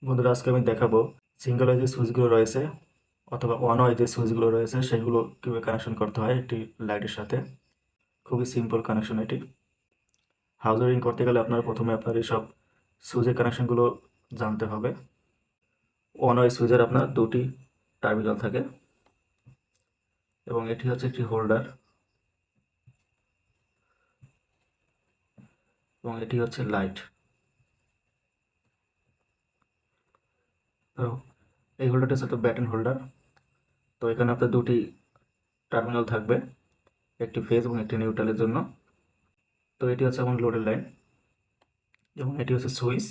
বন্ধুরা, আজকে আমি দেখাবো সিঙ্গেল ওয়ে যে সুইচগুলো রয়েছে অথবা ওয়ান ওয়ে যে সুইচগুলো রয়েছে সেগুলো কীভাবে কানেকশন করতে হয় একটি লাইটের সাথে। খুবই সিম্পল কানেকশন এটি। হাউস ওয়ারিং করতে গেলে প্রথমে আপনার এইসব সুইচের কানেকশনগুলো জানতে হবে। ওয়ান ওয়ে সুইচের আপনার দুটি টার্মিনাল থাকে এবং এটি হচ্ছে একটি হোল্ডার এবং এটি হচ্ছে লাইট। তো এই হোল্ডারটি হচ্ছে ব্যাটন হোল্ডার। তো এখানে আপনার দুটি টার্মিনাল থাকবে, একটি ফেজ এবং একটি নিউট্রালের জন্য। তো এটি হচ্ছে আমার লোডের লাইন এবং এটি হচ্ছে সুইচ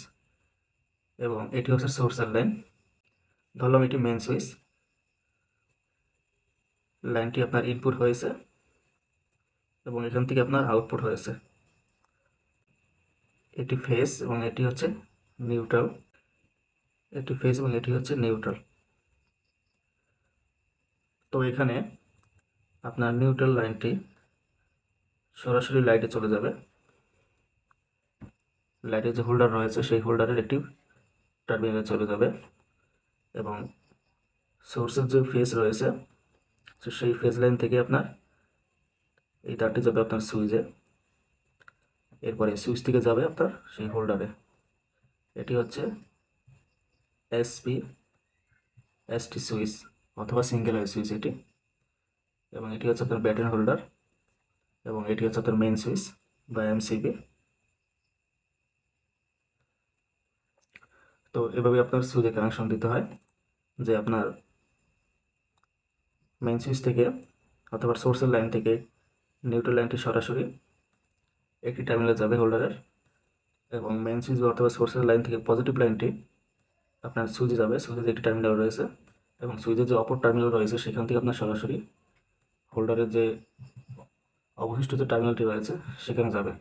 এবং এটি হচ্ছে সোর্সের লাইন। ধরলাম এটি মেন সুইচ, লাইনটি আপনার ইনপুট হয়েছে এবং এখান থেকে আপনার আউটপুট হয়েছে। এটি ফেজ এবং এটি হচ্ছে নিউট্রাল। এটি ফেজ এবং এটি হচ্ছে নিউট্রাল। তো এখানে আপনার নিউট্রাল লাইনটি সরাসরি লাইটে চলে যাবে। লাইটের যে হোল্ডার রয়েছে সেই হোল্ডারের একটি টার্মিনালে চলে যাবে এবং সোর্সের যে ফেজ রয়েছে সেই ফেজ লাইন থেকে আপনার এই তারটি যাবে আপনার সুইচে, এরপরে সুইচ থেকে যাবে আপনার সেই হোল্ডারে। এটি হচ্ছে এসটি সুইচ অথবা সিঙ্গেল ওয়ে সুইচ এটি, এবং এটি হচ্ছে আপনার ব্যাটন হোল্ডার এবং এটি হচ্ছে আপনার মেইন সুইচ বা এমসিবি। তো এভাবে আপনার সুইচে কানেকশন দিতে হয় যে আপনার মেইন সুইচ থেকে অথবা সোর্সের লাইন থেকে নিউট্রাল লাইনটি সরাসরি একটি টার্মিনালে যাবে হোল্ডারের, এবং মেইন সুইচ অথবা সোর্সের লাইন থেকে পজিটিভ লাইনটি আপনার সুইচে যাবে। সুইচে একটি টার্মিনাল রয়েছে এবং সুইচের যে অপর টার্মিনাল রয়েছে সেখান থেকে আপনার সরাসরি হোল্ডারের যে অবশিষ্ট যে টার্মিনালটি রয়েছে সেখানে যাবে।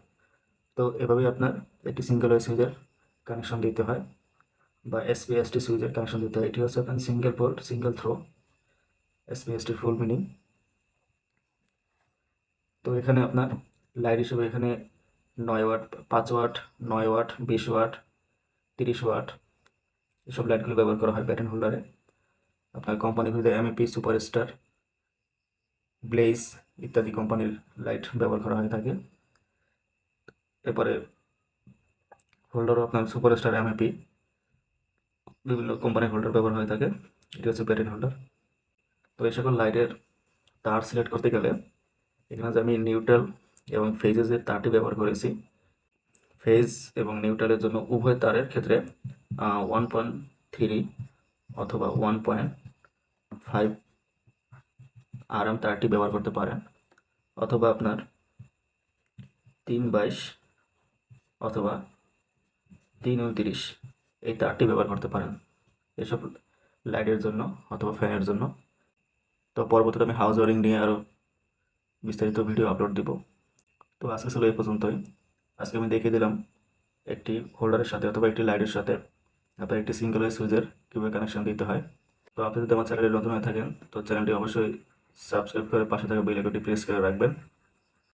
তো এভাবেই আপনার একটি সিঙ্গেল ওয়ে সুইচের কানেকশন দিতে হয় বা এসপিএসটি সুইচের কানেকশন দিতে হয়। এটি হচ্ছে আপনার সিঙ্গেল পোর্ট সিঙ্গেল থ্রো, এসপিএসটির ফুল মিনিং। তো এখানে আপনার লাইট হিসেবে এখানে 9 watt, 5 watt, 9 watt, 20 watt, 30 watt এসব লাইটগুলো ব্যবহার করা হয় ব্যাটন হোল্ডারে। আপনার কোম্পানির ভিতরে এমএপি, সুপারস্টার, ব্লেজ ইত্যাদি কোম্পানির লাইট ব্যবহার করা হয়ে থাকে। এরপরে হোল্ডারও আপনার সুপারস্টার, এমএপি বিভিন্ন কোম্পানির হোল্ডার ব্যবহার হয়ে থাকে। এটি হচ্ছে ব্যাটন হোল্ডার। তো এই সকল লাইটের তার সিলেক্ট করতে গেলে এখানে যে আমি নিউট্রাল এবং ফেজের তারটি ব্যবহার করেছি, ফেজ এবং নিউট্রালের জন্য উভয় তারের ক্ষেত্রে 1.3 অথবা 1.5 আরএম তারটি ব্যবহার করতে পারেন, অথবা আপনার 3/22 অথবা 329 এই তারটি ব্যবহার করতে পারেন এসব লাইটের জন্য অথবা ফ্যানের জন্য। তো পরবর্তীতে আমি হাউস ওয়ারিং নিয়ে আরও বিস্তারিত ভিডিও আপলোড দিব। তো আজকে ছিল এই পর্যন্তই। আজকে আমি দেখিয়ে দিলাম একটি হোল্ডারের সাথে অথবা একটি লাইটের সাথে আপনার একটি সিঙ্গেল ওয়ে সুইচের কীভাবে কানেকশন দিতে হয়। তো আপনি যদি আমার চ্যানেলে নতুন হয়ে থাকেন তো চ্যানেলটি অবশ্যই সাবস্ক্রাইব করে পাশে থাকা বেল আইকনটি প্রেস করে রাখবেন।